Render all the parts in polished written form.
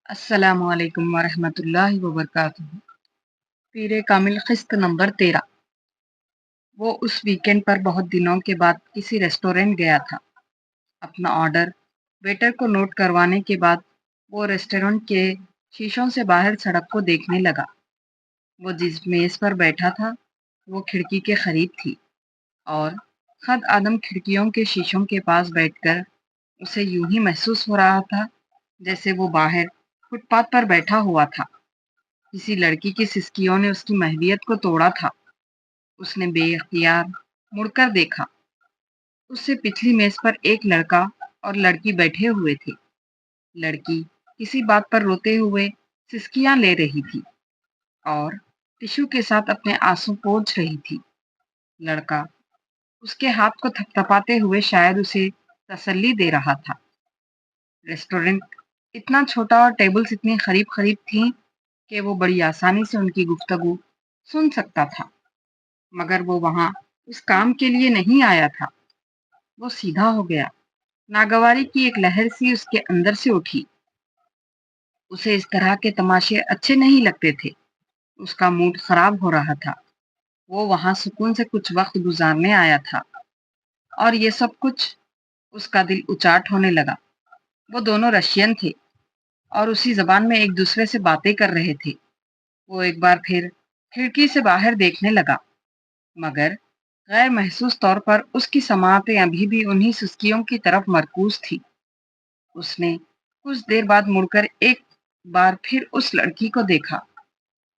السلام علیکم ورحمۃ اللہ وبرکاتہ۔ پیر کامل قسط نمبر 13۔ وہ اس ویکینڈ پر بہت دنوں کے بعد کسی ریسٹورینٹ گیا تھا۔ اپنا آرڈر ویٹر کو نوٹ کروانے کے بعد وہ ریسٹورینٹ کے شیشوں سے باہر سڑک کو دیکھنے لگا۔ وہ جس میز پر بیٹھا تھا وہ کھڑکی کے قریب تھی اور خود آدم کھڑکیوں کے شیشوں کے پاس بیٹھ کر اسے یوں ہی محسوس ہو رہا تھا جیسے وہ باہر فٹ پاتھ پر بیٹھا ہوا تھا۔ کسی لڑکی کی سسکیوں نے اس کی محویت کو توڑا تھا۔ اس نے بے اختیار مڑ کر دیکھا۔ اس سے پچھلی میز پر ایک لڑکا اور لڑکی بیٹھے ہوئے تھے۔ لڑکی کسی بات پر روتے ہوئے سسکیاں لے رہی تھی اور ٹشو کے ساتھ اپنے آنسو پوچھ رہی تھی۔ لڑکا اس کے ہاتھ کو تھپتھپاتے ہوئے شاید اسے تسلی دے رہا تھا۔ ریسٹورینٹ اتنا چھوٹا اور ٹیبلز اتنی قریب قریب تھیں کہ وہ بڑی آسانی سے ان کی گفتگو سن سکتا تھا، مگر وہ وہاں اس کام کے لیے نہیں آیا تھا۔ وہ سیدھا ہو گیا۔ ناگواری کی ایک لہر سی اس کے اندر سے اٹھی۔ اسے اس طرح کے تماشے اچھے نہیں لگتے تھے۔ اس کا موڈ خراب ہو رہا تھا۔ وہ وہاں سکون سے کچھ وقت گزارنے آیا تھا اور یہ سب کچھ اس کا دل اچاٹ ہونے لگا۔ وہ دونوں رشین تھے اور اسی زبان میں ایک دوسرے سے باتیں کر رہے تھے۔ وہ ایک بار پھر کھڑکی سے باہر دیکھنے لگا، مگر غیر محسوس طور پر اس کی سماعتیں ابھی بھی انہی سسکیوں کی طرف مرکوز تھی۔ اس نے کچھ دیر بعد مڑ کر ایک بار پھر اس لڑکی کو دیکھا۔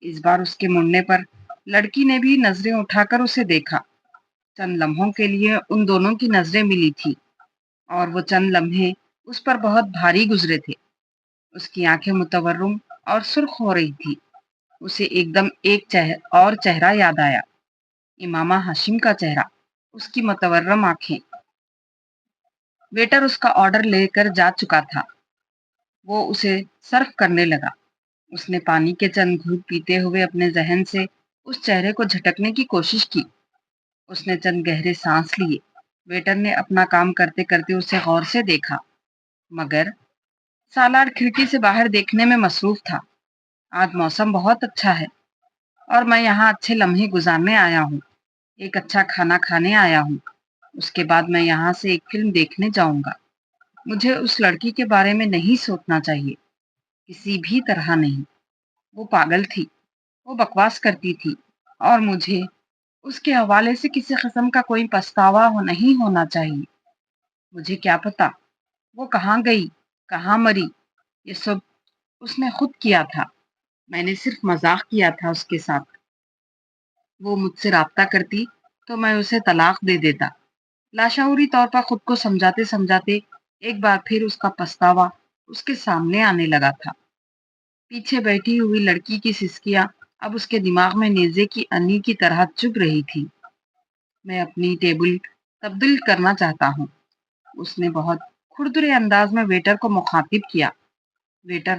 اس بار اس کے مڑنے پر لڑکی نے بھی نظریں اٹھا کر اسے دیکھا۔ چند لمحوں کے لیے ان دونوں کی نظریں ملی تھی اور وہ چند لمحے اس پر بہت بھاری گزرے تھے۔ اس کی آنکھیں متورم اور سرخ ہو رہی تھی۔ اسے ایک دم ایک اور چہرہ یاد آیا، امامہ ہاشم کا چہرہ، اس کی متورم آنکھیں۔ ویٹر اس کا آرڈر لے کر جا چکا تھا۔ وہ اسے سرو کرنے لگا۔ اس نے پانی کے چند گھونٹ پیتے ہوئے اپنے ذہن سے اس چہرے کو جھٹکنے کی کوشش کی۔ اس نے چند گہرے سانس لیے۔ ویٹر نے اپنا کام کرتے کرتے اسے غور سے دیکھا، مگر سالار کھڑکی سے باہر دیکھنے میں مصروف تھا۔ آج موسم بہت اچھا ہے اور میں یہاں اچھے لمحے گزارنے آیا ہوں، ایک اچھا کھانا کھانے آیا ہوں۔ اس کے بعد میں یہاں سے ایک فلم دیکھنے جاؤں گا۔ مجھے اس لڑکی کے بارے میں نہیں سوچنا چاہیے، کسی بھی طرح نہیں۔ وہ پاگل تھی، وہ بکواس کرتی تھی اور مجھے اس کے حوالے سے کسی قسم کا کوئی پچھتاوا نہیں ہونا چاہیے۔ مجھے کیا پتا وہ کہاں گئی، کہاں مری، یہ سب اس نے خود کیا تھا۔ میں نے صرف مذاق کیا تھا اس کے ساتھ۔ وہ مجھ سے رابطہ کرتی تو میں اسے طلاق دے دیتا۔ لاشعوری طور پر خود کو سمجھاتے سمجھاتے ایک بار پھر اس کا پچھتاوا اس کے سامنے آنے لگا تھا۔ پیچھے بیٹھی ہوئی لڑکی کی سسکیاں اب اس کے دماغ میں نیزے کی انی کی طرح چبھ رہی تھی۔ میں اپنی ٹیبل تبدیل کرنا چاہتا ہوں، اس نے بہت کھردرے انداز میں ویٹر کو مخاطب کیا۔ ویٹر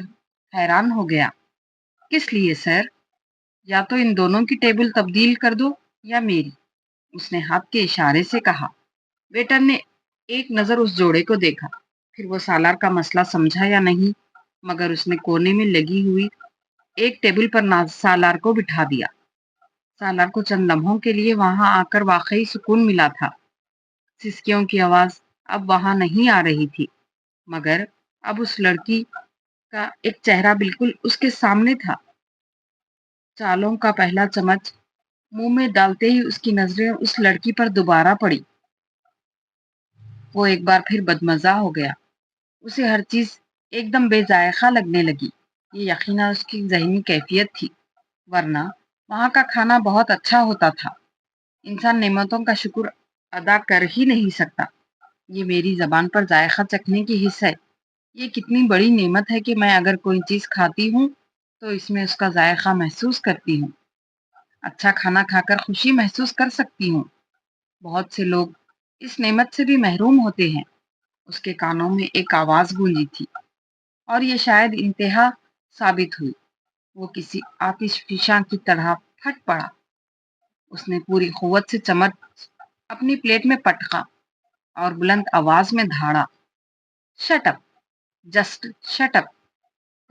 حیران ہو گیا۔ کس لیے سر؟ یا تو ان دونوں کی ٹیبل تبدیل کر دو یا میری، اس نے ہاتھ کے اشارے سے کہا۔ ویٹر نے ایک نظر اس جوڑے کو دیکھا، پھر وہ سالار کا مسئلہ سمجھا یا نہیں، مگر اس نے کونے میں لگی ہوئی ایک ٹیبل پر سالار کو بٹھا دیا۔ سالار کو چند لمحوں کے لیے وہاں آ کر واقعی سکون ملا تھا۔ سسکیوں کی آواز اب وہاں نہیں آ رہی تھی، مگر اب اس لڑکی کا ایک چہرہ بالکل اس کے سامنے تھا۔ چالوں کا پہلا چمچ منہ میں ڈالتے ہی اس کی نظریں اس لڑکی پر دوبارہ پڑی۔ وہ ایک بار پھر بدمزہ ہو گیا۔ اسے ہر چیز ایک دم بے ذائقہ لگنے لگی۔ یہ یقیناً اس کی ذہنی کیفیت تھی، ورنہ وہاں کا کھانا بہت اچھا ہوتا تھا۔ انسان نعمتوں کا شکر ادا کر ہی نہیں سکتا۔ یہ میری زبان پر ذائقہ چکھنے کی حس ہے۔ یہ کتنی بڑی نعمت ہے کہ میں اگر کوئی چیز کھاتی ہوں تو اس میں اس کا ذائقہ محسوس کرتی ہوں، اچھا کھانا کھا کر خوشی محسوس کر سکتی ہوں۔ بہت سے لوگ اس نعمت سے بھی محروم ہوتے ہیں۔ اس کے کانوں میں ایک آواز گونجی تھی اور یہ شاید انتہا ثابت ہوئی۔ وہ کسی آتش فشاں کی طرح پھٹ پڑا۔ اس نے پوری قوت سے چمچ اپنی پلیٹ میں پٹکا اور بلند آواز میں دھاڑا، shut up, just shut up.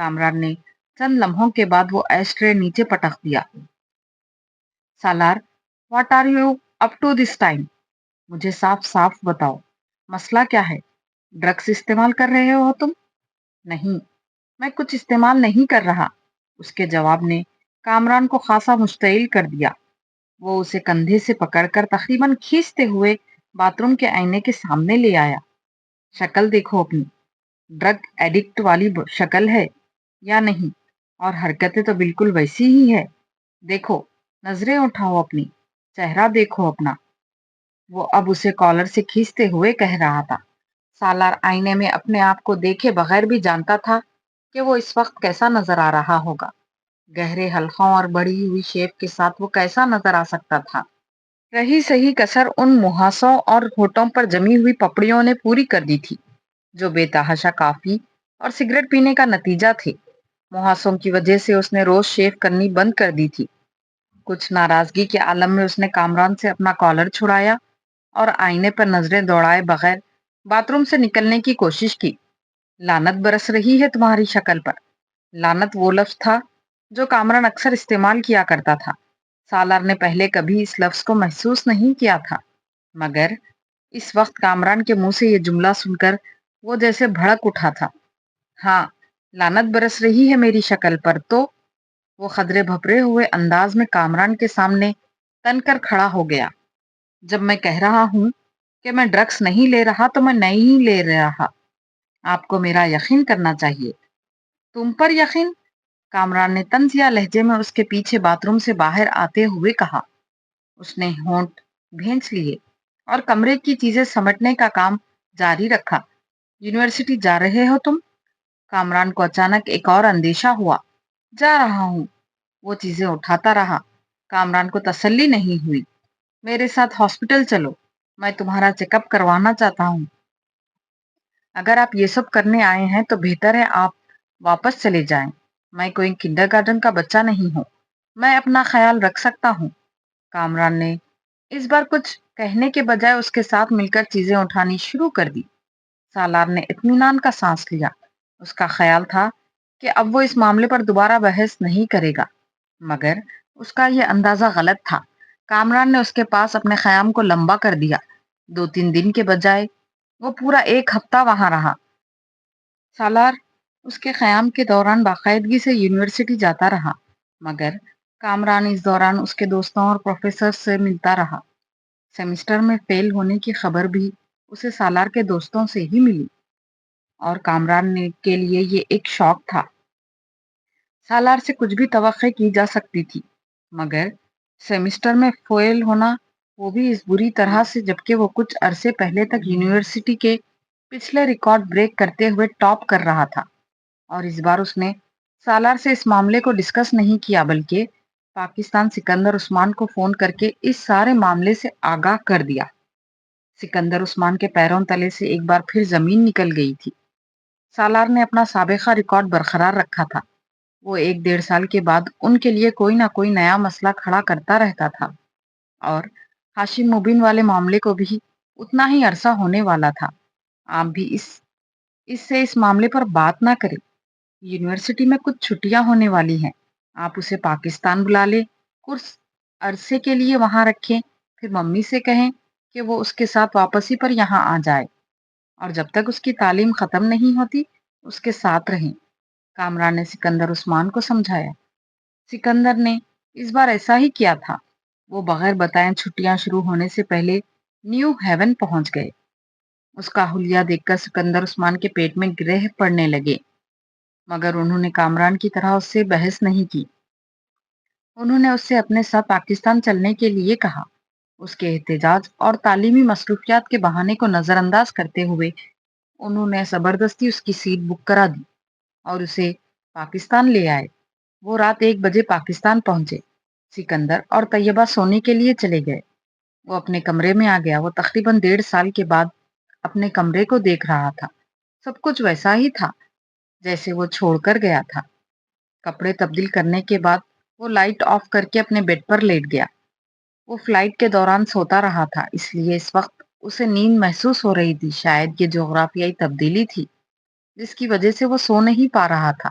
Kamran نے چند لمحوں کے بعد وہ ایشٹرے نیچے پٹک دیا۔ Salar, what are you up to this time? مجھے صاف صاف بتاؤ، مسئلہ کیا ہے؟ ڈرگس استعمال کر رہے ہو تم؟ نہیں، میں کچھ استعمال نہیں کر رہا، اس کے جواب نے کامران کو خاصا مشتعل کر دیا۔ وہ اسے کندھے سے پکڑ کر تقریباً کھینچتے ہوئے باتھ روم کے آئینے کے سامنے لے آیا۔ شکل دیکھو اپنی، ڈرگ ایڈکٹ والی شکل ہے یا نہیں؟ اور حرکتیں تو بالکل ویسی ہی ہے۔ دیکھو، نظریں اٹھاؤ اپنی، چہرہ دیکھو اپنا۔ وہ اب اسے کالر سے کھینچتے ہوئے کہہ رہا تھا۔ سالار آئینے میں اپنے آپ کو دیکھے بغیر بھی جانتا تھا کہ وہ اس وقت کیسا نظر آ رہا ہوگا۔ گہرے حلقوں اور بڑی ہوئی شیپ کے ساتھ وہ کیسا نظر آ سکتا تھا؟ رہی صحیح کسر ان محاسوں اور ہونٹوں پر جمی ہوئی پپڑیوں نے پوری کر دی تھی، جو بے تحاشا کافی اور سگریٹ پینے کا نتیجہ تھے۔ محاسوں کی وجہ سے اس نے روز شیو کرنی بند کر دی تھی۔ کچھ ناراضگی کے عالم میں اس نے کامران سے اپنا کالر چھڑایا اور آئینے پر نظریں دوڑائے بغیر باتھ روم سے نکلنے کی کوشش کی۔ لعنت برس رہی ہے تمہاری شکل پر۔ لعنت وہ لفظ تھا جو کامران اکثر استعمال کیا کرتا تھا۔ سالار نے پہلے کبھی اس لفظ کو محسوس نہیں کیا تھا، مگر اس وقت کامران کے منہ سے یہ جملہ سن کر وہ جیسے بھڑک اٹھا تھا۔ ہاں، لعنت برس رہی ہے میری شکل پر تو؟ وہ خدرے بھپرے ہوئے انداز میں کامران کے سامنے تن کر کھڑا ہو گیا۔ جب میں کہہ رہا ہوں کہ میں ڈرگس نہیں لے رہا تو میں نہیں لے رہا۔ آپ کو میرا یقین کرنا چاہیے۔ تم پر یقین؟ کامران نے طنزیہ لہجے میں اس کے پیچھے باتھ روم سے باہر آتے ہوئے کہا۔ اس نے ہونٹ بھینچ لیے اور کمرے کی چیزیں سمیٹنے کا کام جاری رکھا۔ یونیورسٹی جا رہے ہو تم؟ کامران کو اچانک ایک اور اندیشہ ہوا۔ جا رہا ہوں، وہ چیزیں اٹھاتا رہا۔ کامران کو تسلی نہیں ہوئی۔ میرے ساتھ ہاسپٹل چلو، میں تمہارا چیک اپ کروانا چاہتا ہوں۔ اگر آپ یہ سب کرنے آئے ہیں تو بہتر ہے آپ واپس چلے جائیں۔ میں کوئی کنڈرگارٹن کا بچہ نہیں ہوں، میں اپنا خیال رکھ سکتا ہوں۔ کامران نے اس بار کچھ کہنے کے بجائے اس کے ساتھ مل کر چیزیں اٹھانی شروع کر دی۔ سالار نے اطمینان کا سانس لیا۔ اس کا خیال تھا کہ اب وہ اس معاملے پر دوبارہ بحث نہیں کرے گا، مگر اس کا یہ اندازہ غلط تھا۔ کامران نے اس کے پاس اپنے قیام کو لمبا کر دیا۔ 2-3 دن کے بجائے وہ پورا 1 ہفتہ وہاں رہا۔ سالار اس کے قیام کے دوران باقاعدگی سے یونیورسٹی جاتا رہا، مگر کامران اس دوران اس کے دوستوں اور پروفیسر سے ملتا رہا۔ سیمسٹر میں فیل ہونے کی خبر بھی اسے سالار کے دوستوں سے ہی ملی، اور کامران کے لیے یہ ایک شوق تھا۔ سالار سے کچھ بھی توقع کی جا سکتی تھی، مگر سیمسٹر میں فیل ہونا، وہ بھی اس بری طرح سے جبکہ وہ کچھ عرصے پہلے تک یونیورسٹی کے پچھلے ریکارڈ بریک کرتے ہوئے ٹاپ کر رہا تھا۔ اور اس بار اس نے سالار سے اس معاملے کو ڈسکس نہیں کیا، بلکہ پاکستان سکندر عثمان کو فون کر کے اس سارے معاملے سے آگاہ کر دیا۔ سکندر عثمان کے پیروں تلے سے ایک بار پھر زمین نکل گئی تھی۔ سالار نے اپنا سابقہ ریکارڈ برقرار رکھا تھا۔ وہ 1-1.5 سال کے بعد ان کے لیے کوئی نہ کوئی نیا مسئلہ کھڑا کرتا رہتا تھا، اور ہاشم مبین والے معاملے کو بھی اتنا ہی عرصہ ہونے والا تھا۔ آپ بھی اس سے اس معاملے پر بات نہ کریں۔ یونیورسٹی میں کچھ چھٹیاں ہونے والی ہیں، آپ اسے پاکستان بلا لیں، کچھ عرصے کے لیے وہاں رکھیں، پھر ممی سے کہیں کہ وہ اس کے ساتھ واپسی پر یہاں آ جائے، اور جب تک اس کی تعلیم ختم نہیں ہوتی اس کے ساتھ رہیں۔ کامران نے سکندر عثمان کو سمجھایا۔ سکندر نے اس بار ایسا ہی کیا تھا۔ وہ بغیر بتائیں چھٹیاں شروع ہونے سے پہلے نیو ہیون پہنچ گئے۔ اس کا حلیہ دیکھ کر سکندر عثمان کے پیٹ میں گرہ پڑنے لگے، مگر انہوں نے کامران کی طرح اس سے بحث نہیں کی۔ انہوں نے اس سے اپنے ساتھ پاکستان چلنے کے لیے کہا۔ اس کے احتجاج اور تعلیمی مصروفیات کے بہانے کو نظر انداز کرتے ہوئے انہوں نے زبردستی اس کی سیٹ بک کرا دی اور اسے پاکستان لے آئے۔ وہ رات 1 بجے پاکستان پہنچے۔ سکندر اور طیبہ سونے کے لیے چلے گئے۔ وہ اپنے کمرے میں آ گیا۔ وہ تقریباً 1.5 سال کے بعد اپنے کمرے کو دیکھ رہا تھا۔ سب کچھ ویسا ہی تھا جیسے وہ چھوڑ کر گیا تھا۔ کپڑے تبدیل کرنے کے بعد وہ لائٹ آف کر کے اپنے بیڈ پر لیٹ گیا۔ وہ فلائٹ کے دوران سوتا رہا تھا، اس لیے اس وقت اسے نیند محسوس ہو رہی تھی۔ شاید یہ جغرافیائی تبدیلی تھی جس کی وجہ سے وہ سو نہیں پا رہا تھا۔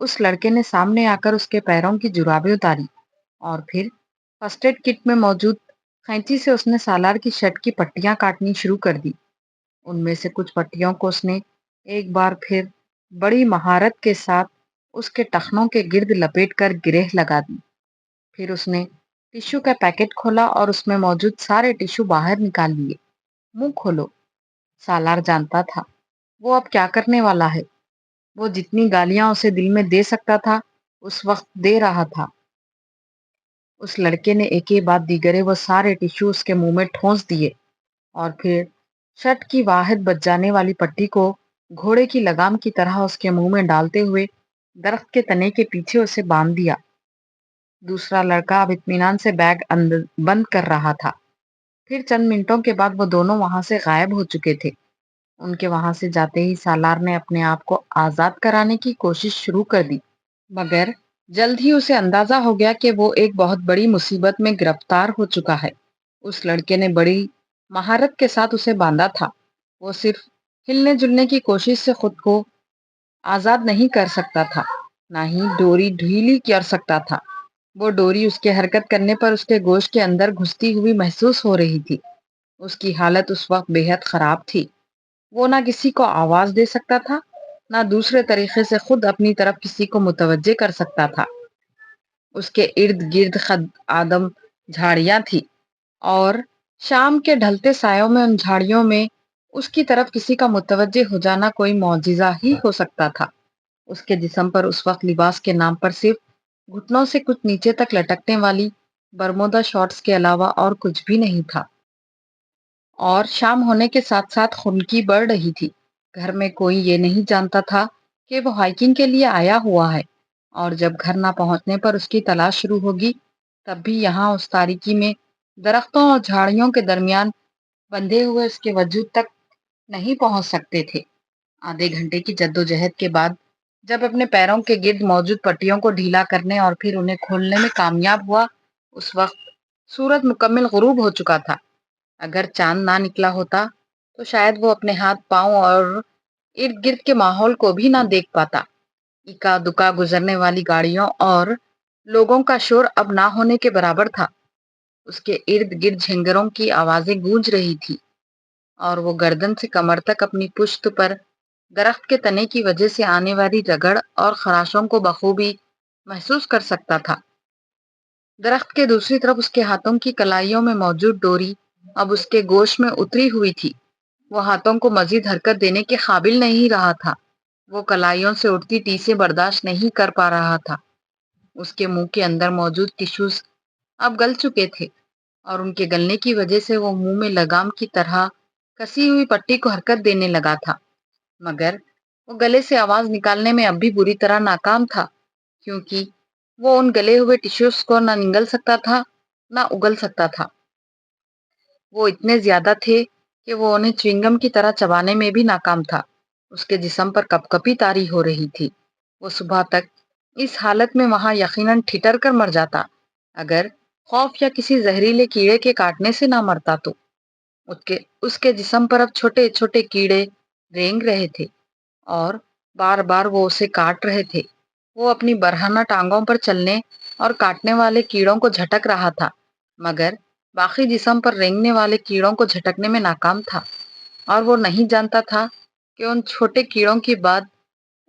اس لڑکے نے سامنے آ کر اس کے پیروں کی جرابیں اتاری اور پھر فرسٹ ایڈ کٹ میں موجود قینچی سے اس نے سالار کی شرٹ کی پٹیاں کاٹنی شروع کر دی۔ ان میں سے کچھ پٹیوں کو اس نے ایک بار پھر بڑی مہارت کے ساتھ اس کے ٹخنوں کے گرد لپیٹ کر گرہ لگا دی۔ پھر اس نے ٹشو کا پیکٹ کھولا اور اس میں موجود سارے ٹشو باہر نکال لیے۔ منہ کھولو۔ سالار جانتا تھا وہ اب کیا کرنے والا ہے۔ وہ جتنی گالیاں اسے دل میں دے سکتا تھا اس وقت دے رہا تھا۔ اس لڑکے نے ایک بعد دیگرے وہ سارے ٹشو اس کے منہ میں ٹھونس دیے اور پھر شرٹ کی واحد بچ جانے والی پٹی کو گھوڑے کی لگام کی طرح اس کے منہ میں ڈالتے ہوئے درخت کے تنے کے پیچھے اسے باندھ دیا۔ دوسرا لڑکا اب اطمینان سے بیگ بند کر رہا تھا۔ پھر چند منٹوں کے بعد وہ دونوں وہاں سے غائب ہو چکے تھے۔ ان کے وہاں سے جاتے ہی سالار نے اپنے آپ کو آزاد کرانے کی کوشش شروع کر دی، مگر جلد ہی اسے اندازہ ہو گیا کہ وہ ایک بہت بڑی مصیبت میں گرفتار ہو چکا ہے۔ اس لڑکے نے بڑی مہارت کے ساتھ اسے باندھا تھا۔ وہ صرف ہلنے جلنے کی کوشش سے خود کو آزاد نہیں کر سکتا تھا، نہ ہی ڈوری ڈھیلی کر سکتا تھا۔ وہ ڈوری اس کے حرکت کرنے پر اس کے گوشت کے اندر گھستی ہوئی محسوس ہو رہی تھی۔ اس کی حالت اس وقت بے حد خراب تھی۔ وہ نہ کسی کو آواز دے سکتا تھا، نہ دوسرے طریقے سے خود اپنی طرف کسی کو متوجہ کر سکتا تھا۔ اس کے ارد گرد خد آدم جھاڑیاں تھی اور شام کے ڈھلتے سایوں میں ان جھاڑیوں میں اس کی طرف کسی کا متوجہ ہو جانا کوئی معجزہ ہی ہو سکتا تھا۔ اس کے جسم پر اس وقت لباس کے نام پر صرف گھٹنوں سے کچھ نیچے تک لٹکنے والی برمودا شارٹس کے علاوہ اور کچھ بھی نہیں تھا۔ اور شام ہونے کے ساتھ ساتھ خنکی بڑھ رہی تھی۔ گھر میں کوئی یہ نہیں جانتا تھا کہ وہ ہائیکنگ کے لیے آیا ہوا ہے، اور جب گھر نہ پہنچنے پر اس کی تلاش شروع ہوگی تب بھی یہاں اس تاریکی میں درختوں اور جھاڑیوں کے درمیان بندھے ہوئے اس کے وجود تک نہیں پہنچ سکتے تھے۔ آدھے گھنٹے کی جدوجہد کے بعد جب اپنے پیروں کے گرد موجود پٹیوں کو ڈھیلا کرنے اور پھر انہیں کھولنے میں کامیاب ہوا، اس وقت سورج مکمل غروب ہو چکا تھا۔ اگر چاند نہ نکلا ہوتا تو شاید وہ اپنے ہاتھ پاؤں اور ارد گرد کے ماحول کو بھی نہ دیکھ پاتا۔ اکا دکا گزرنے والی گاڑیوں اور لوگوں کا شور اب نہ ہونے کے برابر تھا۔ اس کے ارد گرد جھینگروں کی آوازیں گونج رہی تھی اور وہ گردن سے کمر تک اپنی پشت پر درخت کے تنے کی وجہ سے آنے والی رگڑ اور خراشوں کو بخوبی محسوس کر سکتا تھا۔ درخت کے دوسری طرف اس کے ہاتھوں کی کلائیوں میں موجود ڈوری اب اس کے گوشت میں اتری ہوئی تھی۔ وہ ہاتھوں کو مزید حرکت دینے کے قابل نہیں رہا تھا۔ وہ کلائیوں سے اٹھتی ٹیسیں برداشت نہیں کر پا رہا تھا۔ اس کے منہ کے اندر موجود ٹشوز اب گل چکے تھے اور ان کے گلنے کی وجہ سے وہ منہ میں لگام کی طرح کسی ہوئی پٹی کو حرکت دینے لگا تھا، مگر وہ گلے سے آواز نکالنے میں اب بھی بری طرح ناکام تھا، کیونکہ وہ ان گلے ہوئے ٹشوز کو نہ نگل سکتا تھا نہ اگل سکتا تھا۔ وہ اتنے زیادہ تھے کہ وہ انہیں چوئنگم کی طرح چبانے میں بھی ناکام تھا۔ اس کے جسم پر کپ کپی طاری ہو رہی تھی۔ وہ صبح تک اس حالت میں وہاں یقیناً ٹھٹر کر مر جاتا اگر خوف یا کسی زہریلے کیڑے کے کاٹنے سے نہ مرتا تو۔ اس کے جسم پر اب چھوٹے چھوٹے کیڑے رینگ رہے تھے اور بار بار وہ اسے کاٹ رہے تھے۔ وہ اپنی برہنہ ٹانگوں پر چلنے اور کاٹنے والے کیڑوں کو جھٹک رہا تھا، مگر باقی جسم پر رینگنے والے کیڑوں کو جھٹکنے میں ناکام تھا، اور وہ نہیں جانتا تھا کہ ان چھوٹے کیڑوں کے بعد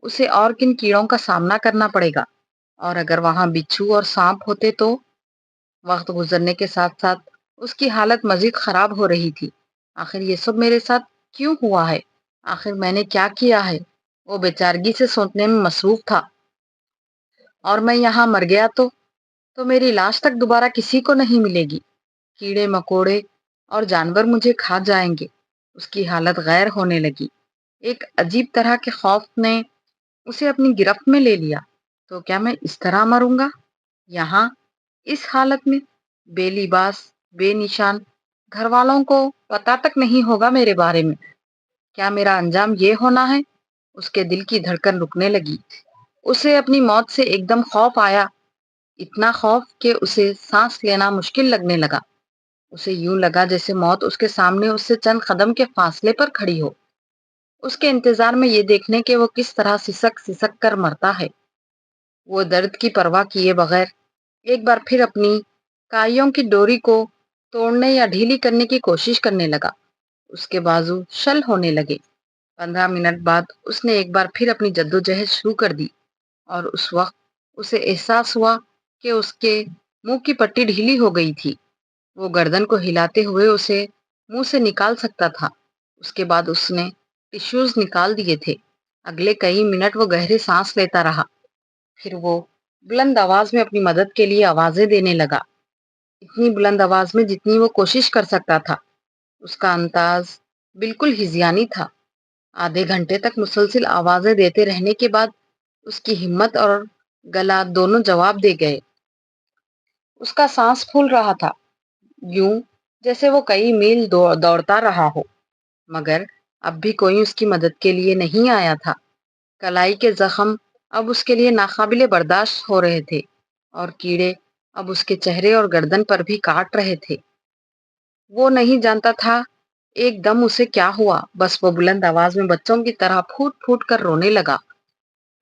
اسے اور کن کیڑوں کا سامنا کرنا پڑے گا، اور اگر وہاں بچھو اور سانپ ہوتے تو۔ وقت گزرنے کے ساتھ ساتھ اس کی حالت مزید خراب ہو رہی تھی۔ آخر یہ سب میرے ساتھ کیوں ہوا ہے؟ آخر میں نے کیا کیا ہے؟ وہ بیچارگی سے سوچنے میں مصروف تھا۔ اور میں یہاں مر گیا تو میری لاش تک دوبارہ کسی کو نہیں ملے گی۔ کیڑے مکوڑے اور جانور مجھے کھا جائیں گے۔ اس کی حالت غیر ہونے لگی۔ ایک عجیب طرح کے خوف نے اسے اپنی گرفت میں لے لیا۔ تو کیا میں اس طرح مروں گا؟ یہاں اس حالت میں، بے لباس، بے نشان، گھر والوں کو پتہ تک نہیں ہوگا میرے بارے میں۔ کیا میرا انجام یہ ہونا ہے؟ اس کے دل کی دھڑکن رکنے لگی۔ اسے اپنی موت سے ایک دم خوف آیا، اتنا خوف کہ اسے سانس لینا مشکل لگنے لگا۔ اسے یوں لگا جیسے موت اس کے سامنے اس سے چند قدم کے فاصلے پر کھڑی ہو، اس کے انتظار میں یہ دیکھنے کہ وہ کس طرح سسک سسک کر مرتا ہے۔ وہ درد کی پرواہ کیے بغیر ایک بار پھر اپنی کائیوں کی ڈوری کو توڑنے یا ڈھیلی کرنے کی کوشش کرنے لگا۔ اس کے بازو شل ہونے لگے۔ 15 منٹ بعد اس نے ایک بار پھر اپنی جدوجہد شروع کر دی، اور اس وقت اسے احساس ہوا کہ اس کے منہ کی پٹی ڈھیلی ہو گئی تھی۔ وہ گردن کو ہلاتے ہوئے اسے منہ سے نکال سکتا تھا۔ اس کے بعد اس نے ٹشوز نکال دیے تھے۔ اگلے کئی منٹ وہ گہرے سانس لیتا رہا، پھر وہ بلند آواز میں اپنی مدد کے لیے آوازیں دینے لگا، اتنی بلند آواز میں جتنی وہ کوشش کر سکتا تھا۔ اس کا انداز بالکل ہذیانی تھا۔ آدھے گھنٹے تک مسلسل آوازیں دیتے رہنے کے بعد اس کی ہمت اور گلا دونوں جواب دے گئے۔ اس کا سانس پھول رہا تھا، یوں جیسے وہ کئی میل دوڑتا رہا ہو، مگر اب بھی کوئی اس کی مدد کے لیے نہیں آیا تھا۔ کلائی کے زخم اب اس کے لیے ناقابل برداشت ہو رہے تھے، اور کیڑے اب اس کے چہرے اور گردن پر بھی کاٹ رہے تھے۔ وہ نہیں جانتا تھا ایک دم اسے کیا ہوا، بس وہ بلند آواز میں بچوں کی طرح پھوٹ پھوٹ کر رونے لگا۔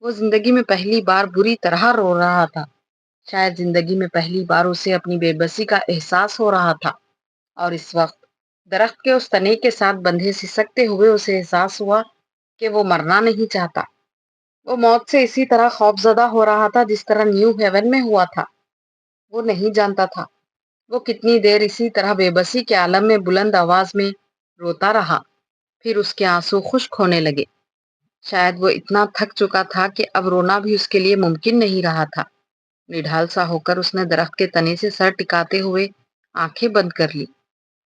وہ زندگی میں پہلی بار بری طرح رو رہا تھا۔ شاید زندگی میں پہلی بار اسے اپنی بے بسی کا احساس ہو رہا تھا، اور اس وقت درخت کے اس تنے کے ساتھ بندھے سسکتے ہوئے اسے احساس ہوا کہ وہ مرنا نہیں چاہتا۔ وہ موت سے اسی طرح خوفزدہ ہو رہا تھا جس طرح نیو ہیون میں ہوا تھا۔ وہ نہیں جانتا تھا وہ کتنی دیر اسی طرح بے بسی کے عالم میں بلند آواز میں روتا رہا، پھر اس کے آنسو خشک ہونے لگے۔ شاید وہ اتنا تھک چکا تھا کہ اب رونا بھی اس کے لیے ممکن نہیں رہا تھا۔ نڈھال سا ہو کر اس نے درخت کے تنے سے سر ٹکاتے ہوئے آنکھیں بند کر لی۔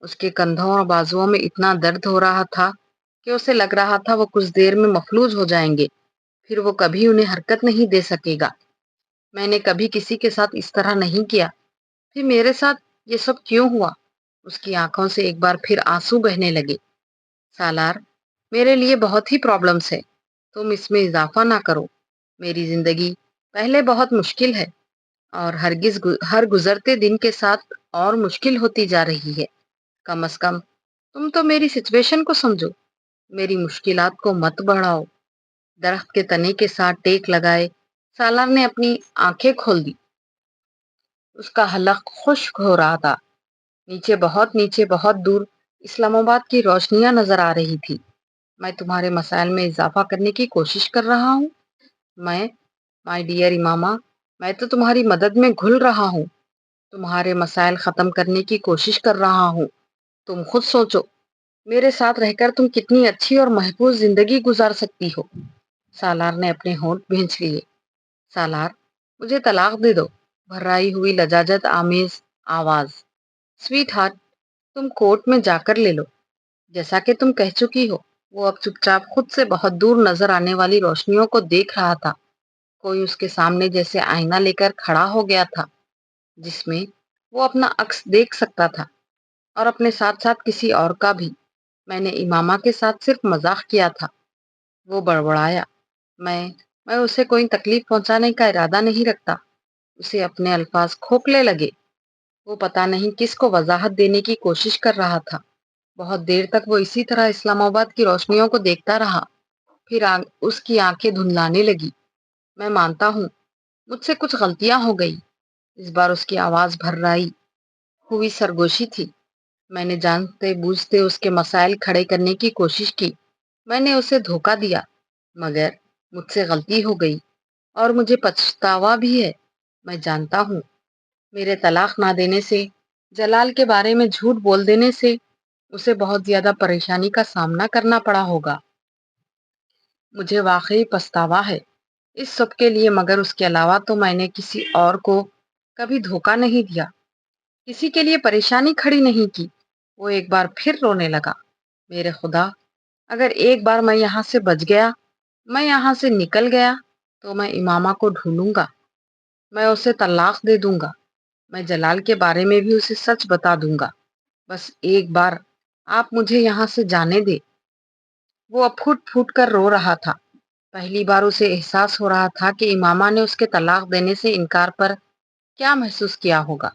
اس کے کندھوں اور بازوؤں میں اتنا درد ہو رہا تھا کہ اسے لگ رہا تھا وہ کچھ دیر میں مفلوج ہو جائیں گے، پھر وہ کبھی انہیں حرکت نہیں دے سکے گا۔ میں نے کبھی کسی کے ساتھ اس طرح نہیں کیا، پھر میرے ساتھ یہ سب کیوں ہوا؟ اس کی آنکھوں سے ایک بار پھر آنسو بہنے لگے۔ سالار، میرے لیے بہت ہی پرابلمس ہے، تم اس میں اضافہ نہ کرو۔ میری زندگی پہلے بہت مشکل ہے، اور ہر گزرتے دن کے ساتھ اور مشکل ہوتی جا رہی ہے۔ کم از کم تم تو میری سچویشن کو سمجھو، میری مشکلات کو مت بڑھاؤ۔ درخت کے تنے کے ساتھ ٹیک لگائے سالار نے اپنی آنکھیں کھول دی۔ اس کا حلق خشک ہو رہا تھا۔ نیچے بہت دور اسلام آباد کی روشنیاں نظر آ رہی تھی۔ میں تمہارے مسائل میں اضافہ کرنے کی کوشش کر رہا ہوں۔ مائی ڈیئر امامہ، میں تو تمہاری مدد میں گھل رہا ہوں، تمہارے مسائل ختم کرنے کی کوشش کر رہا ہوں۔ تم خود سوچو، میرے ساتھ رہ کر تم کتنی اچھی اور محفوظ زندگی گزار سکتی ہو۔ سالار نے اپنے ہونٹ بھینچ لیے۔ سالار، مجھے طلاق دے دو، بھرائی ہوئی لجاجت آمیز آواز۔ سویٹ ہارٹ، تم کورٹ میں جا کر لے لو، جیسا کہ تم کہہ چکی ہو۔ وہ اب چپ چاپ خود سے بہت دور نظر آنے والی روشنیوں کو دیکھ رہا تھا۔ کوئی اس کے سامنے جیسے آئینہ لے کر کھڑا ہو گیا تھا، جس میں وہ اپنا عکس دیکھ سکتا تھا، اور اپنے ساتھ ساتھ کسی اور کا بھی۔ میں نے امامہ کے ساتھ صرف مذاق کیا تھا، وہ بڑبڑایا۔ میں اسے کوئی تکلیف پہنچانے کا ارادہ نہیں رکھتا۔ اسے اپنے الفاظ کھوکھلے لگے۔ وہ پتہ نہیں کس کو وضاحت دینے کی کوشش کر رہا تھا۔ بہت دیر تک وہ اسی طرح اسلام آباد کی روشنیوں کو دیکھتا رہا، پھر اس کی آنکھیں دھندلانے لگی۔ میں مانتا ہوں مجھ سے کچھ غلطیاں ہو گئی۔ اس بار اس کی آواز بھرائی ہوئی سرگوشی تھی۔ میں نے جانتے بوجھتے اس کے مسائل کھڑے کرنے کی کوشش کی۔ میں نے اسے دھوکہ دیا، مگر مجھ سے غلطی ہو گئی، اور مجھے پچھتاوا بھی ہے۔ میں جانتا ہوں میرے طلاق نہ دینے سے، جلال کے بارے میں جھوٹ بول دینے سے اسے بہت زیادہ پریشانی کا سامنا کرنا پڑا ہوگا۔ مجھے واقعی پچھتاوا ہے اس سب کے لیے، مگر اس کے علاوہ تو میں نے کسی اور کو کبھی دھوکہ نہیں دیا، کسی کے لیے پریشانی کھڑی نہیں کی۔ وہ ایک بار پھر رونے لگا۔ میرے خدا، اگر ایک بار میں یہاں سے بچ گیا، میں یہاں سے نکل گیا، تو میں امامہ کو ڈھونڈوں گا، میں اسے طلاق دے دوں گا، میں جلال کے بارے میں بھی اسے سچ بتا دوں گا۔ بس ایک بار آپ مجھے یہاں سے جانے دے۔ وہ اب پھوٹ پھوٹ کر رو رہا تھا۔ پہلی بار اسے احساس ہو رہا تھا کہ امامہ نے اس کے طلاق دینے سے انکار پر کیا محسوس کیا ہوگا۔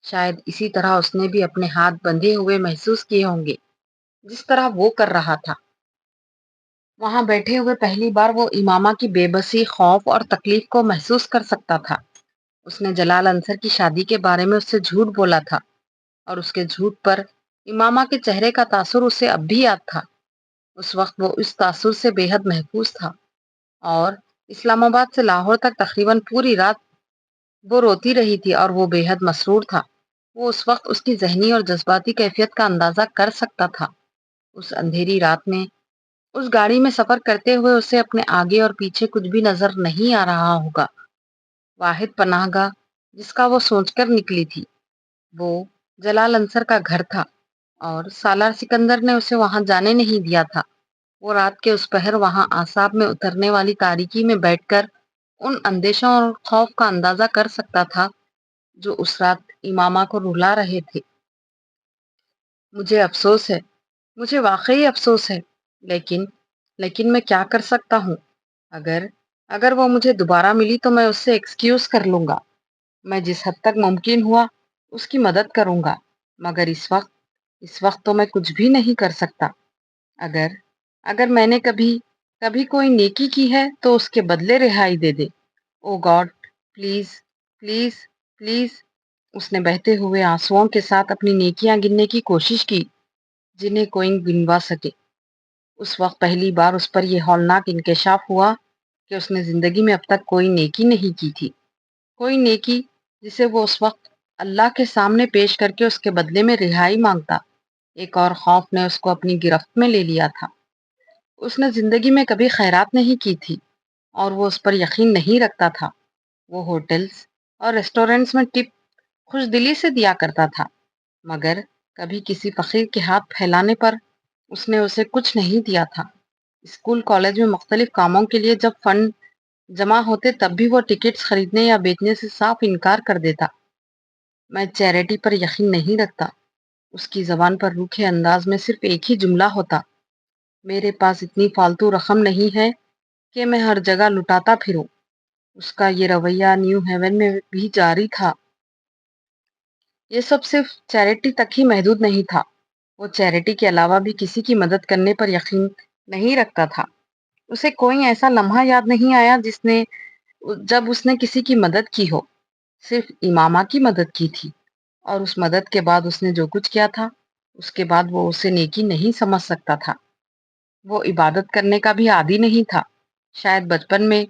شاید اسی طرح اس نے بھی اپنے ہاتھ بندھے ہوئے محسوس کیے ہوں گے، جس طرح وہ کر رہا تھا۔ وہاں بیٹھے ہوئے پہلی بار وہ امامہ کی بے بسی، خوف اور تکلیف کو محسوس کر سکتا تھا۔ اس نے جلال انصر کی شادی کے بارے میں اس سے جھوٹ بولا تھا، اور اس کے جھوٹ پر امامہ کے چہرے کا تاثر اسے اب بھی یاد تھا۔ اس وقت وہ اس تاثر سے بے حد محفوظ تھا، اور اسلام آباد سے لاہور تک تقریباً پوری رات وہ روتی رہی تھی اور وہ بے حد مسرور تھا۔ وہ اس وقت اس کی ذہنی اور جذباتی کیفیت کا اندازہ کر سکتا تھا۔ اس اندھیری رات میں اس گاڑی میں سفر کرتے ہوئے اسے اپنے آگے اور پیچھے کچھ بھی نظر نہیں آ رہا ہوگا۔ واحد پناہ گاہ جس کا وہ سوچ کر نکلی تھی، وہ جلال انصر کا گھر تھا، اور سالار سکندر نے اسے وہاں جانے نہیں دیا تھا۔ وہ رات کے اس پہر وہاں اعصاب میں اترنے والی تاریکی میں بیٹھ کر ان اندیشوں اور خوف کا اندازہ کر سکتا تھا جو اس رات امامہ کو رلا رہے تھے۔ مجھے افسوس ہے، مجھے واقعی افسوس ہے، لیکن میں کیا کر سکتا ہوں؟ اگر وہ مجھے دوبارہ ملی تو میں اس سے ایکسکیوز کر لوں گا۔ میں جس حد تک ممکن ہوا اس کی مدد کروں گا، مگر اس وقت تو میں کچھ بھی نہیں کر سکتا۔ اگر میں نے کبھی کوئی نیکی کی ہے تو اس کے بدلے رہائی دے دے۔ او گاڈ، پلیز، پلیز، پلیز۔ اس نے بہتے ہوئے آنسوؤں کے ساتھ اپنی نیکیاں گننے کی کوشش کی جنہیں کوئی گنوا سکے۔ اس وقت پہلی بار اس پر یہ ہولناک انکشاف ہوا کہ اس نے زندگی میں اب تک کوئی نیکی نہیں کی تھی، کوئی نیکی جسے وہ اس وقت اللہ کے سامنے پیش کر کے اس کے بدلے میں رہائی مانگتا۔ ایک اور خوف نے اس کو اپنی گرفت میں لے لیا تھا۔ اس نے زندگی میں کبھی خیرات نہیں کی تھی، اور وہ اس پر یقین نہیں رکھتا تھا۔ وہ ہوٹلز اور ریسٹورنٹس میں ٹپ خوش دلی سے دیا کرتا تھا، مگر کبھی کسی فقیر کے ہاتھ پھیلانے پر اس نے اسے کچھ نہیں دیا تھا۔ اسکول کالج میں مختلف کاموں کے لیے جب فنڈ جمع ہوتے تب بھی وہ ٹکٹس خریدنے یا بیچنے سے صاف انکار کر دیتا۔ میں چیریٹی پر یقین نہیں رکھتا۔ اس کی زبان پر روکھے انداز میں صرف ایک ہی جملہ ہوتا، میرے پاس اتنی فالتو رقم نہیں ہے کہ میں ہر جگہ لٹاتا پھروں۔ اس کا یہ رویہ نیو ہیون میں بھی جاری تھا۔ یہ سب صرف چیریٹی تک ہی محدود نہیں تھا، وہ چیریٹی کے علاوہ بھی کسی کی مدد کرنے پر یقین نہیں رکھتا تھا۔ اسے کوئی ایسا لمحہ یاد نہیں آیا جب اس نے کسی کی مدد کی ہو، صرف امامہ کی مدد کی تھی، اور اس مدد کے بعد اس نے جو کچھ کیا تھا، اس کے بعد وہ اسے نیکی نہیں سمجھ سکتا تھا۔ وہ عبادت کرنے کا بھی عادی نہیں تھا۔ شاید بچپن میں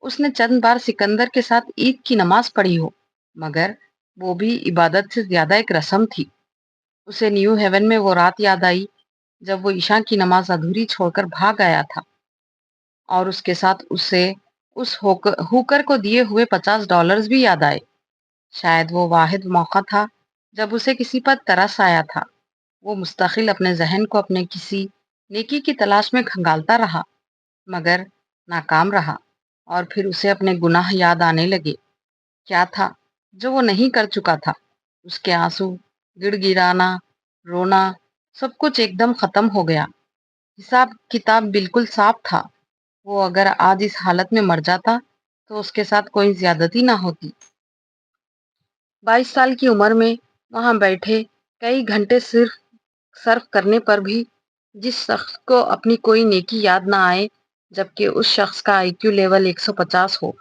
اس نے چند بار سکندر کے ساتھ عید کی نماز پڑھی ہو، مگر وہ بھی عبادت سے زیادہ ایک رسم تھی۔ اسے نیو ہیون میں وہ رات یاد آئی جب وہ عشاء کی نماز ادھوری چھوڑ کر بھاگ آیا تھا، اور اس کے ساتھ اسے اس ہوکر کو دیے ہوئے $50 بھی یاد آئے۔ شاید وہ واحد موقع تھا جب اسے کسی پر ترس آیا تھا۔ وہ مستقل اپنے ذہن کو اپنے کسی نیکی کی تلاش میں کھنگالتا رہا، مگر ناکام رہا، اور پھر اسے اپنے گناہ یاد آنے لگے۔ کیا تھا جو وہ نہیں کر چکا تھا؟ اس کے آنسو، گڑ گڑانا، رونا، سب کچھ ایک دم ختم ہو گیا۔ حساب کتاب بالکل صاف تھا۔ وہ اگر آج اس حالت میں مر جاتا تو اس کے ساتھ کوئی زیادتی نہ ہوتی۔ 22 سال کی عمر میں وہاں بیٹھے کئی گھنٹے صرف صرف کرنے پر بھی جس شخص کو اپنی کوئی نیکی یاد نہ آئے، جبکہ اس شخص کا IQ لیول 150 ہو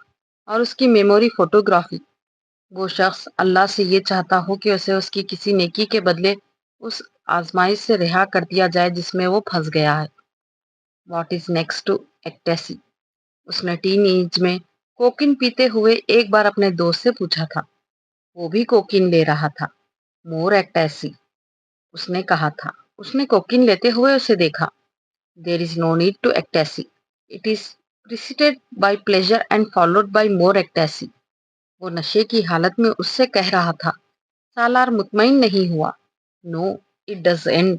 اور اس کی میموری فوٹوگرافی، وہ شخص اللہ سے یہ چاہتا ہو کہ اسے اس کی کسی نیکی کے بدلے اس آزمائش سے رہا کر دیا جائے جس میں وہ پھنس گیا ہے۔ What is next to ecstasy? اس نے ٹین ایج میں کوکین پیتے ہوئے ایک بار اپنے دوست سے پوچھا تھا۔ وہ بھی کوکین لے رہا تھا۔ مور ایکٹیسی، اس نے کہا تھا۔ اس نے کوکین لیتے ہوئے اسے دیکھا۔ There is no need to ecstasy, it is preceded by pleasure and followed by more ecstasy۔ وہ نشے کی حالت میں اس سے کہہ رہا تھا۔ سالار مطمئن نہیں ہوا۔ No, it does end۔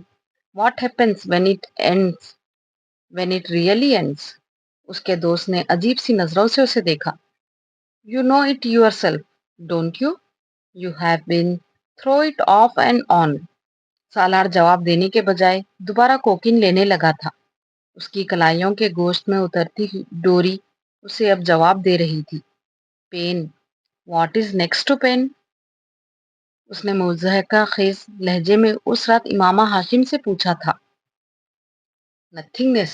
What happens when it ends؟ When it really ends۔ اس کے دوست نے عجیب سی نظروں سے اسے دیکھا۔ You know it yourself, don't you؟ You have been through it off and on۔ سالار جواب دینے کے بجائے دوبارہ کوکین لینے لگا تھا۔ اس کی کلائیوں کے گوشت میں اترتی ڈوری اسے اب جواب دے رہی تھی۔ Pain, what is next to pain? اس نے مضحکہ خیز لہجے میں اس رات امامہ ہاشم سے پوچھا تھا۔ نتھنگنیس،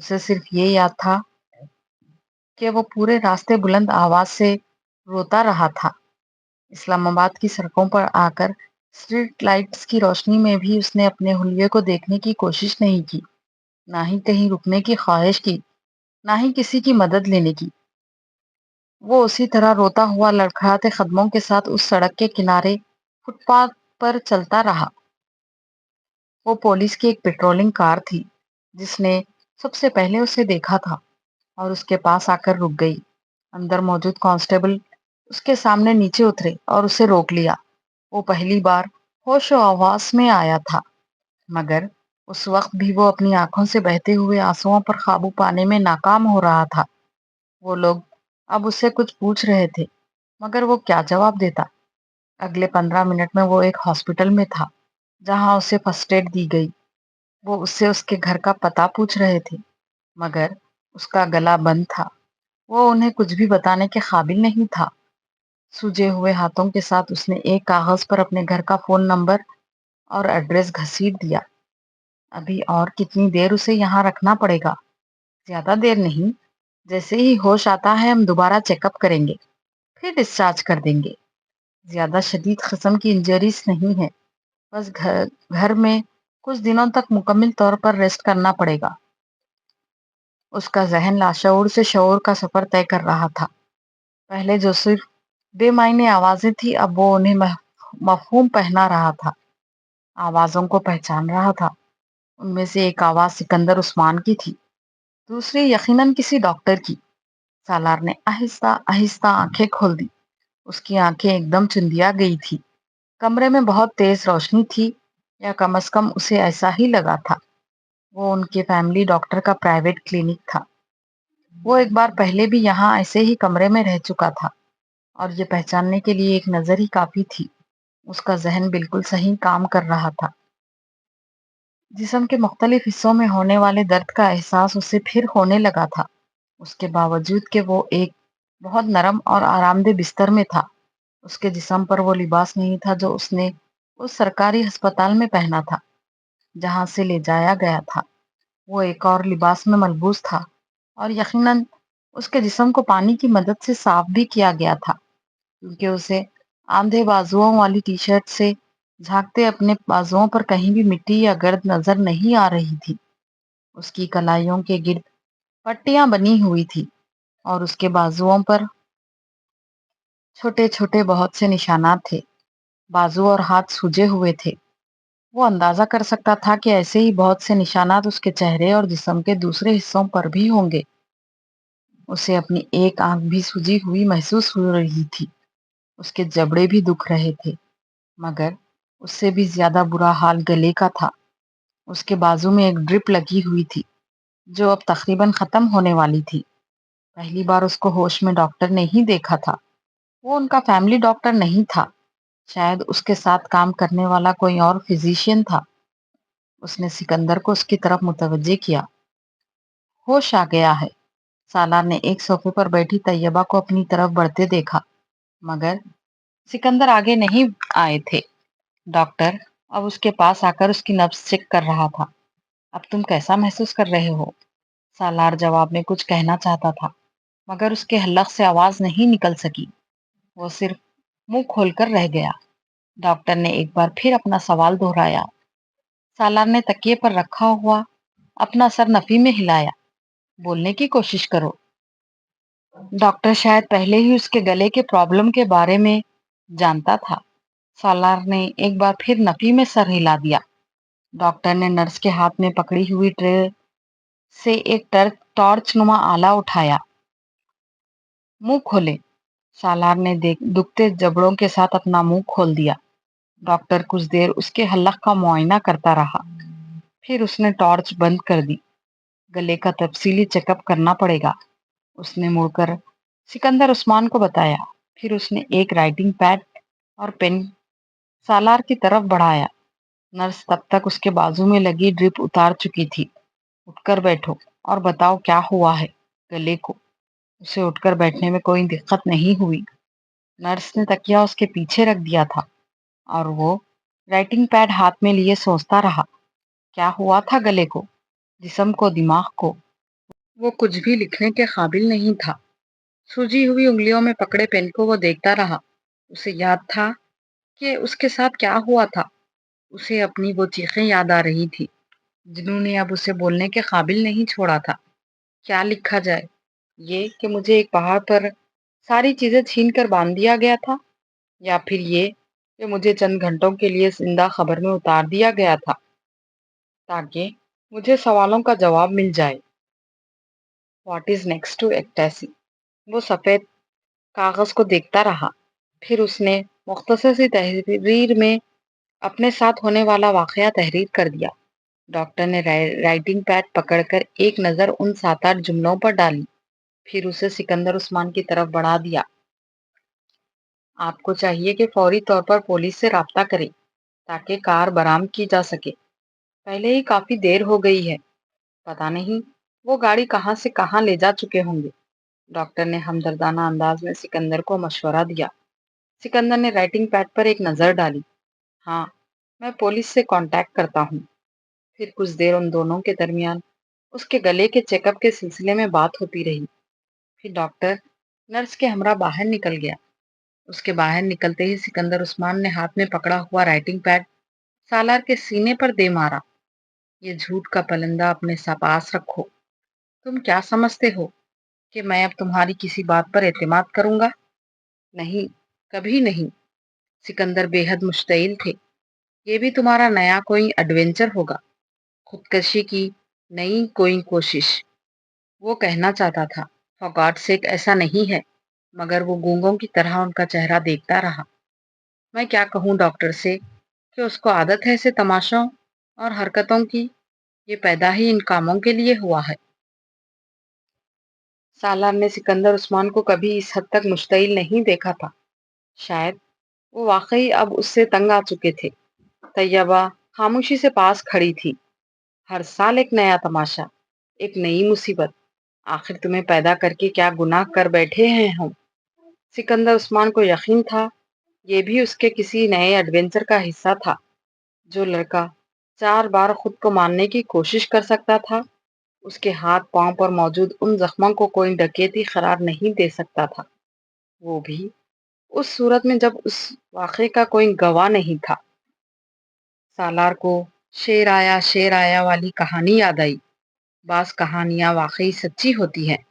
اسے صرف یہ یاد تھا کہ وہ پورے راستے بلند آواز سے روتا رہا تھا۔ اسلام آباد کی سڑکوں پر آ کر اسٹریٹ لائٹس کی روشنی میں بھی اس نے اپنے حلیے کو دیکھنے کی کوشش نہیں کی، نہ ہی کہیں رکنے کی خواہش کی، نہ ہی کسی کی مدد لینے کی۔ وہ اسی طرح روتا ہوا لڑکھڑاتے قدموں کے ساتھ اس سڑک کے کنارے فٹ پاتھ پر چلتا رہا۔ وہ پولیس کی ایک پیٹرولنگ کار تھی جس نے سب سے پہلے اسے دیکھا تھا اور اس کے پاس آ کر رک گئی۔ اندر موجود کانسٹیبل اس کے سامنے نیچے اترے اور اسے روک لیا۔ وہ پہلی بار ہوش و حواس میں آیا تھا، مگر اس وقت بھی وہ اپنی آنکھوں سے بہتے ہوئے آنسوؤں پر قابو پانے میں ناکام ہو رہا تھا۔ وہ لوگ اب اس سے کچھ پوچھ رہے تھے، مگر وہ کیا جواب دیتا؟ اگلے 15 منٹ میں وہ ایک ہاسپٹل میں تھا جہاں اسے فرسٹ ایڈ دی گئی۔ وہ اس سے اس کے گھر کا پتہ پوچھ رہے تھے، مگر اس کا گلا بند تھا۔ وہ انہیں کچھ بھی بتانے کے قابل نہیں تھا۔ سوجے ہوئے ہاتھوں کے ساتھ اس نے ایک کاغذ پر اپنے گھر کا فون نمبر اور ایڈریس گھسیٹ دیا۔ ابھی اور کتنی دیر اسے یہاں رکھنا پڑے گا؟ زیادہ دیر نہیں، جیسے ہی ہوش آتا ہے ہم دوبارہ چیک اپ کریں گے، پھر ڈسچارج کر دیں گے۔ زیادہ شدید قسم کی انجریز نہیں ہے، بس گھر میں کچھ دنوں تک مکمل طور پر ریسٹ کرنا پڑے گا۔ اس کا ذہن لاشعور سے شعور کا سفر طے کر رہا تھا۔ پہلے جو صرف بے معنی آوازیں تھیں، اب وہ انہیں مفہوم پہنا رہا تھا، آوازوں کو پہچان رہا تھا۔ ان میں سے ایک آواز سکندر عثمان کی تھی، دوسری یقیناً کسی ڈاکٹر کی۔ سالار نے آہستہ آہستہ آنکھیں کھول دی۔ اس کی آنکھیں ایک دم چندیا گئی تھی۔ کمرے میں بہت تیز روشنی تھی، یا کم از کم اسے ایسا ہی لگا تھا۔ وہ ان کے فیملی ڈاکٹر کا پرائیویٹ کلینک تھا۔ وہ ایک بار پہلے بھی یہاں ایسے ہی کمرے میں رہ چکا تھا، اور یہ پہچاننے کے لیے ایک نظر ہی کافی تھی۔ اس کا ذہن بالکل صحیح کام کر رہا تھا۔ جسم کے مختلف حصوں میں ہونے والے درد کا احساس اسے پھر ہونے لگا تھا، اس کے باوجود کہ وہ ایک بہت نرم اور آرام دہ بستر میں تھا۔ اس کے جسم پر وہ لباس نہیں تھا جو اس نے اس سرکاری ہسپتال میں پہنا تھا جہاں سے لے جایا گیا تھا۔ وہ ایک اور لباس میں ملبوس تھا، اور یقیناً اس کے جسم کو پانی کی مدد سے صاف بھی کیا گیا تھا، کیونکہ اسے آندھے بازوؤں والی ٹی شرٹ سے جھانکتے اپنے بازوؤں پر کہیں بھی مٹی یا گرد نظر نہیں آ رہی تھی۔ اس کی کلائیوں کے گرد پٹیاں بنی ہوئی تھی، اور اس کے بازوؤں پر چھوٹے چھوٹے بہت سے نشانات تھے۔ بازو اور ہاتھ سوجے ہوئے تھے۔ وہ اندازہ کر سکتا تھا کہ ایسے ہی بہت سے نشانات اس کے چہرے اور جسم کے دوسرے حصوں پر بھی ہوں گے۔ اسے اپنی ایک آنکھ بھی سجی ہوئی محسوس ہو رہی تھی۔ اس کے جبڑے بھی دکھ رہے تھے، مگر اس سے بھی زیادہ برا حال گلے کا تھا۔ اس کے بازو میں ایک ڈرپ لگی ہوئی تھی جو اب تقریباً ختم ہونے والی تھی۔ پہلی بار اس کو ہوش میں ڈاکٹر نے ہی دیکھا تھا۔ وہ ان کا فیملی ڈاکٹر نہیں تھا، شاید اس کے ساتھ کام کرنے والا کوئی اور فزیشین تھا۔ اس نے سکندر کو اس کی طرف متوجہ کیا۔ ہوش آ گیا ہے؟ سالار نے ایک صوفے پر بیٹھی طیبہ کو اپنی طرف بڑھتے دیکھا، مگر سکندر آگے نہیں آئے تھے۔ ڈاکٹر اب اس کے پاس آ کر اس کی نبض چیک کر رہا تھا۔ اب تم کیسا محسوس کر رہے ہو؟ سالار جواب میں کچھ کہنا چاہتا تھا، مگر اس کے حلق سے آواز نہیں نکل سکی۔ وہ صرف منہ کھول کر رہ گیا۔ ڈاکٹر نے ایک بار پھر اپنا سوال دہرایا۔ سالار نے تکیے پر رکھا ہوا اپنا سر نفی میں ہلایا۔ بولنے کی کوشش کرو۔ ڈاکٹر شاید پہلے ہی اس کے گلے کے پرابلم کے بارے میں جانتا تھا۔ سالار نے ایک بار پھر نفی میں سر ہلا دیا۔ ڈاکٹر نے نرس کے ہاتھ میں پکڑی ہوئی ٹرے سے ایک ٹارچ نما آلہ اٹھایا۔ منہ کھولے۔ سالار نے دکھتے جبڑوں کے ساتھ اپنا منہ کھول دیا۔ ڈاکٹر کچھ دیر اس کے حلق کا معائنہ کرتا رہا، پھر اس نے ٹارچ بند کر دی۔ گلے کا تفصیلی چیک اپ کرنا پڑے گا، اس نے مڑ کر سکندر عثمان کو بتایا۔ پھر اس نے ایک رائٹنگ پیڈ اور پین سالار کی طرف بڑھایا۔ نرس تب تک اس کے بازو میں لگی ڈرپ اتار چکی تھی۔ اٹھ کر بیٹھو اور بتاؤ کیا ہوا ہے گلے کو۔ اسے اٹھ کر بیٹھنے میں کوئی دقت نہیں ہوئی۔ نرس نے تکیا اس کے پیچھے رکھ دیا تھا، اور وہ رائٹنگ پیڈ ہاتھ میں لیے سوچتا رہا۔ کیا ہوا تھا گلے کو، جسم کو، دماغ کو؟ وہ کچھ بھی لکھنے کے قابل نہیں تھا۔ سوجی ہوئی انگلیوں میں پکڑے پین کو وہ دیکھتا رہا۔ اسے یاد تھا کہ اس کے ساتھ کیا ہوا تھا۔ اسے اپنی وہ چیخیں یاد آ رہی تھی جنہوں نے اب اسے بولنے کے قابل نہیں چھوڑا تھا۔ کیا لکھا جائے؟ یہ کہ مجھے ایک پہاڑ پر ساری چیزیں چھین کر باندھ دیا گیا تھا، یا پھر یہ کہ مجھے چند گھنٹوں کے لیے زندہ خبر میں اتار دیا گیا تھا تاکہ مجھے سوالوں کا جواب مل جائے۔ What is next to ecstasy? وہ سفید کاغذ کو دیکھتا رہا، پھر اس نے مختصر سی تحریر میں اپنے ساتھ ہونے والا واقعہ تحریر کر دیا۔ ڈاکٹر نے رائٹنگ پیڈ پکڑ کر ایک نظر ان 7-8 جملوں پر ڈالی، پھر اسے سکندر عثمان کی طرف بڑھا دیا۔ آپ کو چاہیے کہ فوری طور پر پولیس سے رابطہ کریں تاکہ کار برآمد کی جا سکے۔ پہلے ہی کافی دیر ہو گئی ہے، پتہ نہیں وہ گاڑی کہاں سے کہاں لے جا چکے ہوں گے۔ ڈاکٹر نے ہمدردانہ انداز میں سکندر کو مشورہ دیا۔ سکندر نے رائٹنگ پیڈ پر ایک نظر ڈالی۔ ہاں، میں پولیس سے کانٹیکٹ کرتا ہوں۔ پھر کچھ دیر ان دونوں کے درمیان اس کے گلے کے چیک اپ کے سلسلے میں بات ہوتی رہی۔ پھر ڈاکٹر نرس کے ہمراہ باہر نکل گیا۔ اس کے باہر نکلتے ہی سکندر عثمان نے ہاتھ میں پکڑا ہوا رائٹنگ پیڈ سالار کے سینے پر دے مارا۔ یہ جھوٹ کا پلندہ اپنے پاس رکھو۔ تم کیا سمجھتے ہو کہ میں اب تمہاری کسی بات پر اعتماد کروں گا؟ نہیں، کبھی نہیں۔ سکندر بے حد مشتعل تھے۔ یہ بھی تمہارا نیا کوئی ایڈونچر ہوگا، خودکشی کی نئی کوئی کوشش۔ وہ کہنا چاہتا تھا فار گاڈ سیک ایسا نہیں ہے، مگر وہ گونگوں کی طرح ان کا چہرہ دیکھتا رہا۔ میں کیا کہوں ڈاکٹر سے کہ اس کو عادت ہے ایسے تماشوں اور حرکتوں کی، یہ پیدا ہی ان کاموں کے لیے ہوا ہے۔ سالار نے سکندر عثمان کو کبھی اس حد تک مشتعل نہیں دیکھا تھا۔ شاید وہ واقعی اب اس سے تنگ آ چکے تھے۔ طیبہ خاموشی سے پاس کھڑی تھی۔ ہر سال ایک نیا تماشا، ایک نئی مصیبت، آخر تمہیں پیدا کر کے کیا گناہ کر بیٹھے ہیں ہم؟ سکندر عثمان کو یقین تھا یہ بھی اس کے کسی نئے ایڈونچر کا حصہ تھا۔ جو لڑکا 4 بار خود کو مارنے کی کوشش کر سکتا تھا، اس کے ہاتھ پاؤں پر موجود ان زخموں کو کوئی ڈکیتی قرار نہیں دے سکتا تھا، وہ بھی اس صورت میں جب اس واقعے کا کوئی گواہ نہیں تھا۔ سالار کو شیر آیا والی کہانی یاد آئی۔ بعض کہانیاں واقعی سچی ہوتی ہیں۔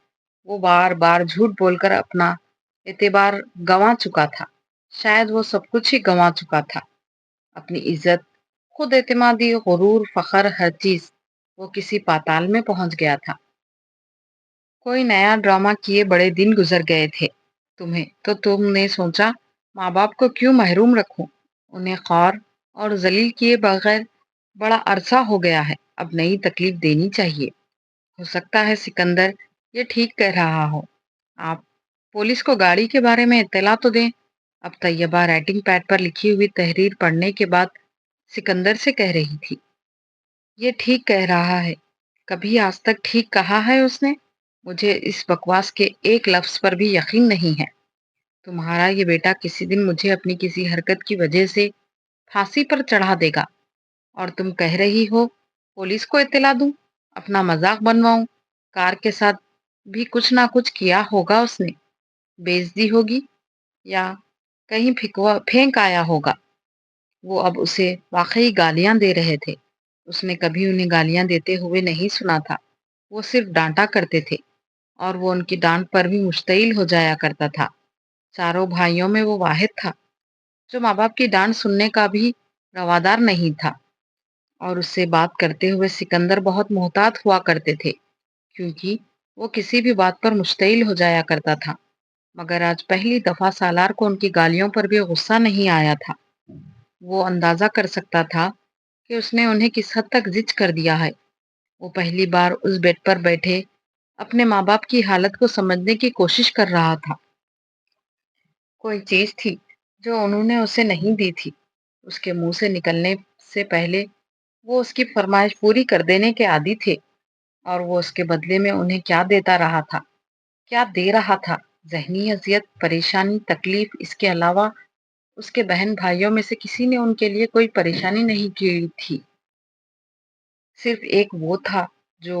وہ بار بار جھوٹ بول کر اپنا اعتبار گنوا چکا تھا، شاید وہ سب کچھ ہی گنوا چکا تھا، اپنی عزت، خود اعتمادی، غرور، فخر، ہر چیز۔ وہ کسی پاتال میں پہنچ گیا تھا۔ کوئی نیا ڈرامہ کیے بڑے دن گزر گئے تھے تمہیں، تو تم نے سوچا ماں باپ کو کیوں محروم رکھوں، انہیں خوار اور ذلیل کیے بغیر بڑا عرصہ ہو گیا ہے، اب نئی تکلیف دینی چاہیے۔ ہو سکتا ہے سکندر یہ ٹھیک کہہ رہا ہو، آپ پولیس کو گاڑی کے بارے میں اطلاع تو دیں۔ اب طیبہ رائٹنگ پیڈ پر لکھی ہوئی تحریر پڑھنے کے بعد سکندر سے کہہ رہی تھی، یہ ٹھیک کہہ رہا ہے، کبھی آج تک ٹھیک کہا ہے اس نے؟ مجھے اس بکواس کے ایک لفظ پر بھی یقین نہیں ہے۔ تمہارا یہ بیٹا کسی دن مجھے اپنی کسی حرکت کی وجہ سے پھانسی پر چڑھا دے گا، اور تم کہہ رہی ہو پولیس کو اطلاع دوں، اپنا مذاق بنواؤں؟ کار کے ساتھ بھی کچھ نہ کچھ کیا ہوگا اس نے، بےعزتی ہوگی یا کہیں پھینک آیا ہوگا۔ وہ اب اسے واقعی گالیاں دے رہے تھے۔ اس نے کبھی انہیں گالیاں دیتے ہوئے نہیں سنا تھا، وہ صرف ڈانٹا کرتے تھے، اور وہ ان کی ڈانٹ پر بھی مشتعل ہو جایا کرتا تھا۔ چاروں بھائیوں میں وہ واحد تھا جو ماں باپ کی ڈانٹ سننے کا بھی روادار نہیں تھا، اور اس سے بات کرتے ہوئے سکندر بہت محتاط ہوا کرتے تھے کیونکہ وہ کسی بھی بات پر مشتعل ہو جایا کرتا تھا۔ مگر آج پہلی دفعہ سالار کو ان کی گالیوں پر بھی غصہ نہیں آیا تھا۔ وہ اندازہ کر سکتا تھا کہ اس نے انہیں کس حد تک زچ کر دیا ہے۔ وہ پہلی بار اس بیڈ پر بیٹھے اپنے ماں باپ کی حالت کو سمجھنے کی کوشش کر رہا تھا۔ کوئی چیز تھی جو انہوں نے اسے نہیں دی تھی۔ اس کے منہ سے نکلنے سے پہلے وہ اس کی فرمائش پوری کر دینے کے عادی تھے، اور وہ اس کے بدلے میں انہیں کیا دیتا رہا تھا، کیا دے رہا تھا؟ ذہنی اذیت، پریشانی، تکلیف۔ اس کے علاوہ اس کے بہن بھائیوں میں سے کسی نے ان کے لیے کوئی پریشانی نہیں کی تھی۔ صرف ایک وہ تھا جو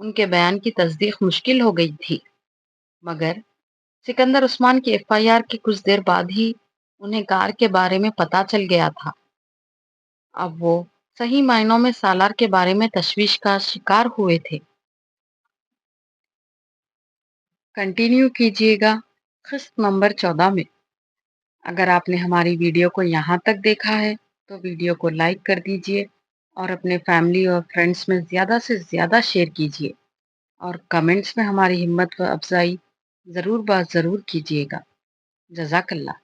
ان کے بیان کی تصدیق مشکل ہو گئی تھی، مگر سکندر عثمان کی FIR کے کچھ دیر بعد ہی انہیں کار کے بارے میں پتہ چل گیا تھا۔ اب وہ صحیح معنوں میں سالار کے بارے میں تشویش کا شکار ہوئے تھے۔ کنٹینیو کیجیے گا قسط نمبر 14 میں۔ اگر آپ نے ہماری ویڈیو کو یہاں تک دیکھا ہے تو ویڈیو کو لائک کر دیجیے اور اپنے فیملی اور فرینڈس میں زیادہ سے زیادہ شیئر کیجیے، اور کمنٹس میں ہماری ہمت و افزائی ضرور کیجیے گا۔ جزاک اللہ۔